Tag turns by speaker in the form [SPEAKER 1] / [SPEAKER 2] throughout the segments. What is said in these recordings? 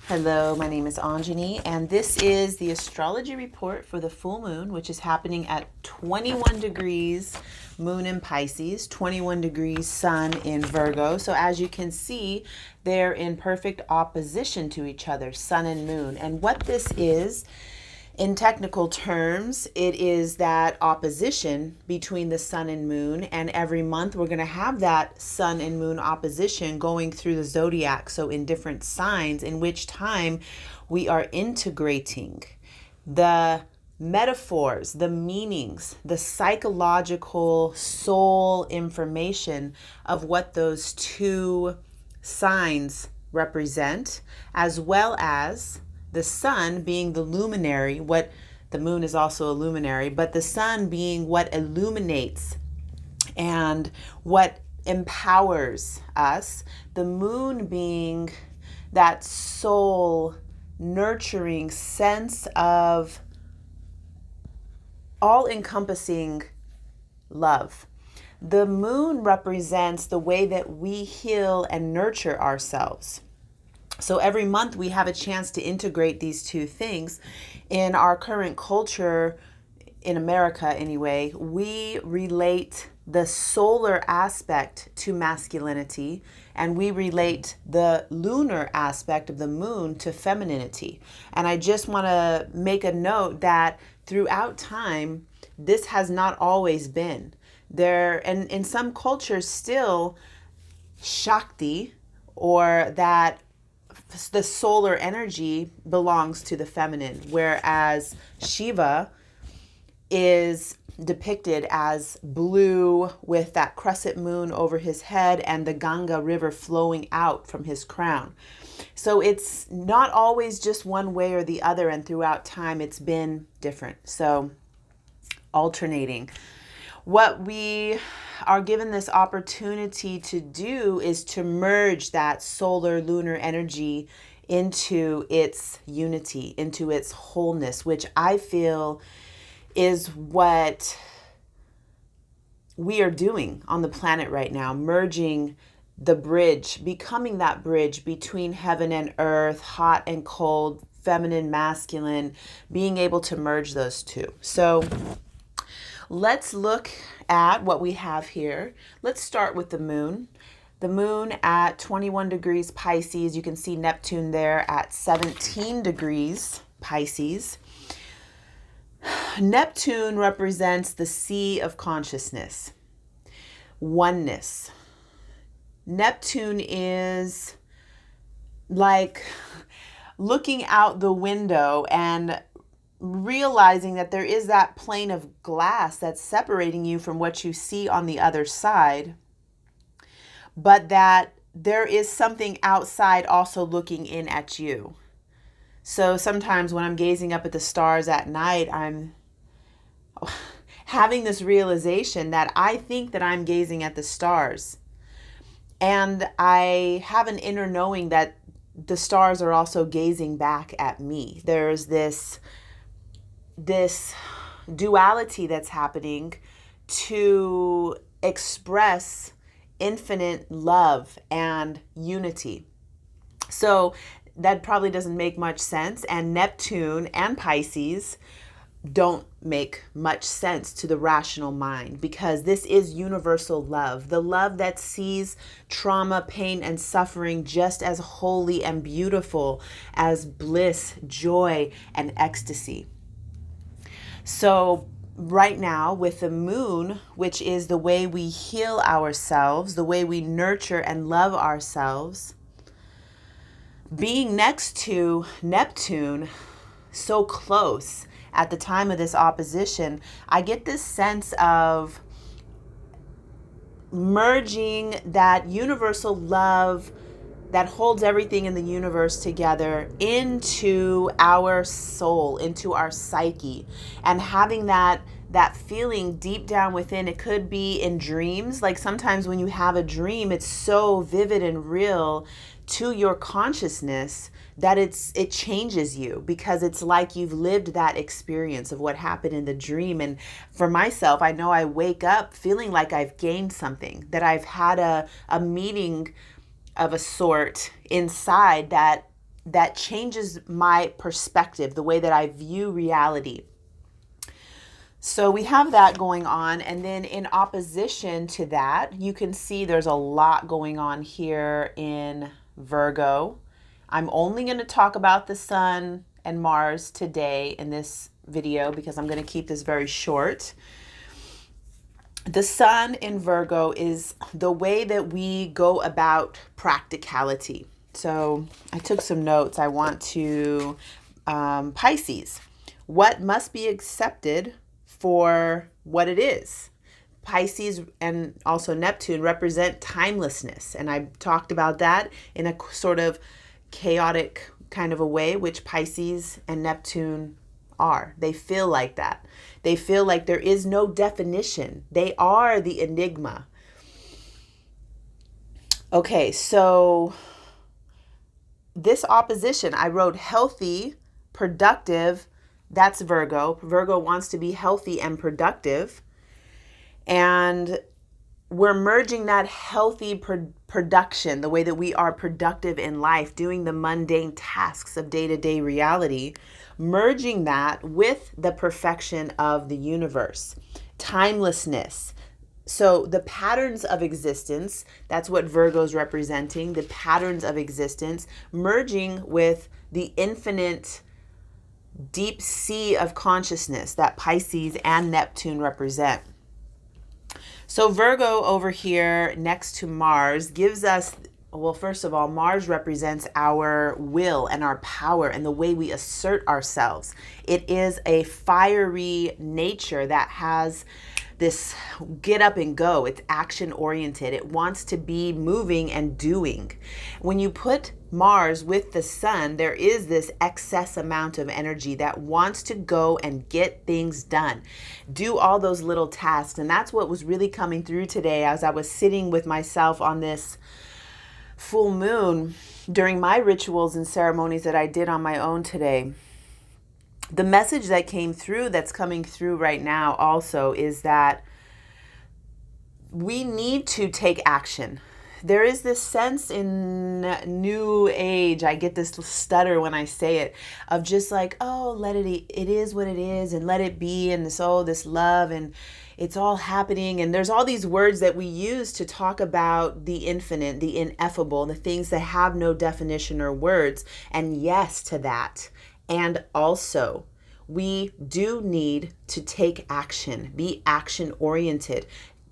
[SPEAKER 1] Hello, my name is Anjani, and this is the astrology report for the full moon, which is happening at 21 degrees moon in Pisces, 21 degrees sun in Virgo. So as you can see, they're in perfect opposition to each other, sun and moon. And what this is, in technical terms, it is that opposition between the sun and moon. And every month we're going to have that sun and moon opposition going through the zodiac. So in different signs, in which time we are integrating the metaphors, the meanings, the psychological soul information of what those two signs represent, as well as the sun being the luminary, what the moon is also a luminary, but the sun being what illuminates and what empowers us, the moon being that soul nurturing sense of all-encompassing love. The moon represents the way that we heal and nurture ourselves. So every month we have a chance to integrate these two things. In our current culture, in America anyway, we relate the solar aspect to masculinity, and we relate the lunar aspect of the moon to femininity. And I just want to make a note that throughout time, this has not always been there. And in some cultures still, Shakti, or that the solar energy, belongs to the feminine, whereas Shiva is depicted as blue with that crescent moon over his head and the Ganga river flowing out from his crown. So it's not always just one way or the other, and throughout time it's been different. So alternating. What we are given this opportunity to do is to merge that solar lunar energy into its unity, into its wholeness, which I feel is what we are doing on the planet right now, merging the bridge, becoming that bridge between heaven and earth, hot and cold, feminine, masculine, being able to merge those two. So let's look at what we have here. Let's start with the moon. The moon at 21 degrees Pisces. You can see Neptune there at 17 degrees Pisces. Neptune represents the sea of consciousness, oneness. Neptune is like looking out the window and realizing that there is that plane of glass that's separating you from what you see on the other side, but that there is something outside also looking in at you. So sometimes when I'm gazing up at the stars at night, I'm having this realization that I think that I'm gazing at the stars. And I have an inner knowing that the stars are also gazing back at me. There's this duality that's happening to express infinite love and unity. So that probably doesn't make much sense. And Neptune and Pisces don't make much sense to the rational mind, because this is universal love, the love that sees trauma, pain, and suffering just as holy and beautiful as bliss, joy, and ecstasy. So right now with the moon, which is the way we heal ourselves, the way we nurture and love ourselves, being next to Neptune, so close at the time of this opposition, I get this sense of merging that universal love that holds everything in the universe together into our soul, into our psyche, and having that feeling deep down within. It could be in dreams. Like sometimes when you have a dream, it's so vivid and real to your consciousness that it changes you, because it's like you've lived that experience of what happened in the dream. And for myself, I know I wake up feeling like I've gained something, that I've had a meeting of a sort inside that that changes my perspective, the way that I view reality. So we have that going on. And then in opposition to that, you can see there's a lot going on here in Virgo. I'm only going to talk about the Sun and Mars today in this video because I'm going to keep this very short. The Sun in Virgo is the way that we go about practicality. So I took some notes. I want to Pisces. What must be accepted for what it is. Pisces and also Neptune represent timelessness. And I talked about that in a sort of chaotic kind of a way, which Pisces and Neptune are. They feel like that. They feel like there is no definition. They are the enigma. Okay, so this opposition, I wrote healthy, productive. That's Virgo. Virgo wants to be healthy and productive. And we're merging that healthy production, the way that we are productive in life, doing the mundane tasks of day-to-day reality, merging that with the perfection of the universe, timelessness. So the patterns of existence, that's what Virgo's representing, the patterns of existence, merging with the infinite deep sea of consciousness that Pisces and Neptune represent. So Virgo over here next to Mars gives us, well, first of all, Mars represents our will and our power and the way we assert ourselves. It is a fiery nature that has this get up and go. It's action oriented. It wants to be moving and doing. When you put Mars with the Sun, there is this excess amount of energy that wants to go and get things done, do all those little tasks. And that's what was really coming through today as I was sitting with myself on this full moon during my rituals and ceremonies that I did on my own today. The message that came through, that's coming through right now also, is that we need to take action. There is this sense in new age, I get this stutter when I say it, of just like, oh, it is what it is, and let it be, and this love, and it's all happening. And there's all these words that we use to talk about the infinite, the ineffable, the things that have no definition or words. And yes to that. And also, we do need to take action, be action oriented.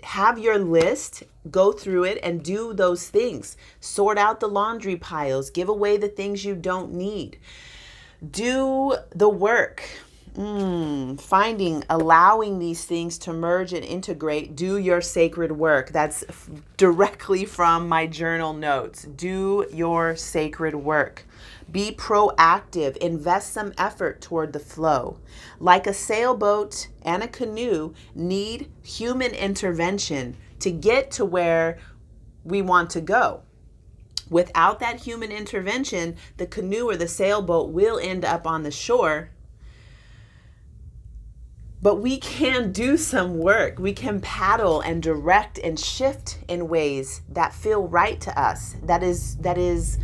[SPEAKER 1] Have your list, go through it and do those things. Sort out the laundry piles, give away the things you don't need. Do the work. Allowing these things to merge and integrate. Do your sacred work. That's directly from my journal notes. Do your sacred work. Be proactive. Invest some effort toward the flow. Like a sailboat and a canoe need human intervention to get to where we want to go. Without that human intervention, the canoe or the sailboat will end up on the shore. But we can do some work. We can paddle and direct and shift in ways that feel right to us. That is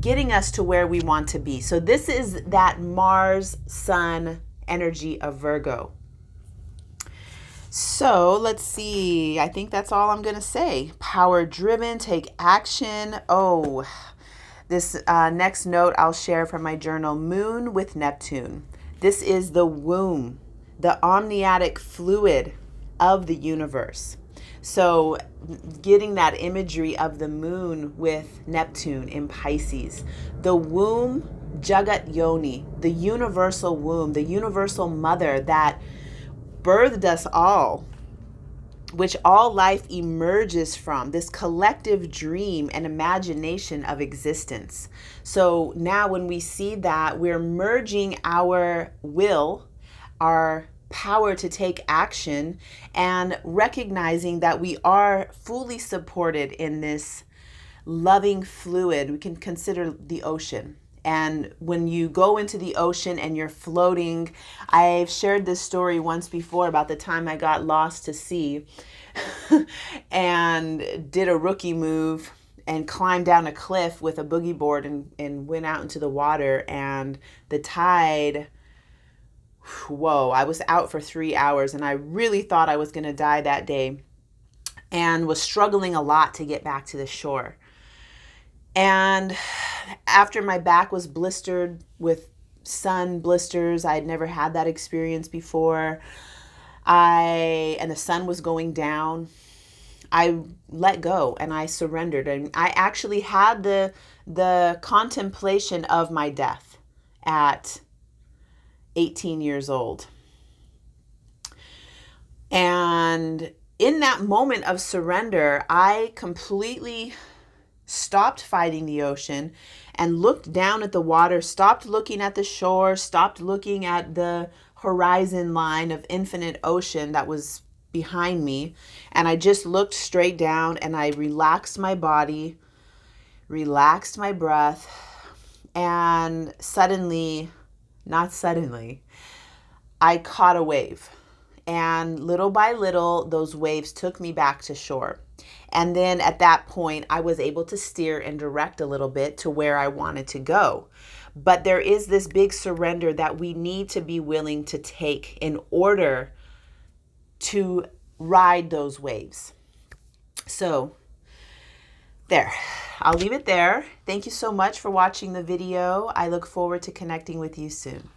[SPEAKER 1] getting us to where we want to be. So this is that Mars Sun energy of Virgo. So let's see. I think that's all I'm going to say. Power driven, take action. Oh, this next note I'll share from my journal, Moon with Neptune. This is the womb, the amniotic fluid of the universe. So getting that imagery of the moon with Neptune in Pisces, the womb, Jagat Yoni, the universal womb, the universal mother that birthed us all, which all life emerges from, this collective dream and imagination of existence. So now when we see that, we're merging our will, our power to take action, and recognizing that we are fully supported in this loving fluid. We can consider the ocean. And when you go into the ocean and you're floating, I've shared this story once before about the time I got lost to sea and did a rookie move and climbed down a cliff with a boogie board and went out into the water, and the tide, whoa, I was out for 3 hours and I really thought I was going to die that day and was struggling a lot to get back to the shore. And after my back was blistered with sun blisters, I had never had that experience before. And the sun was going down. I let go and I surrendered, and I actually had the contemplation of my death at 18 years old. And in that moment of surrender, I completely stopped fighting the ocean and looked down at the water, stopped looking at the shore, stopped looking at the horizon line of infinite ocean that was behind me. And I just looked straight down and I relaxed my body, relaxed my breath, and not suddenly, I caught a wave. And little by little, those waves took me back to shore. And then at that point, I was able to steer and direct a little bit to where I wanted to go. But there is this big surrender that we need to be willing to take in order to ride those waves. So there, I'll leave it there. Thank you so much for watching the video. I look forward to connecting with you soon.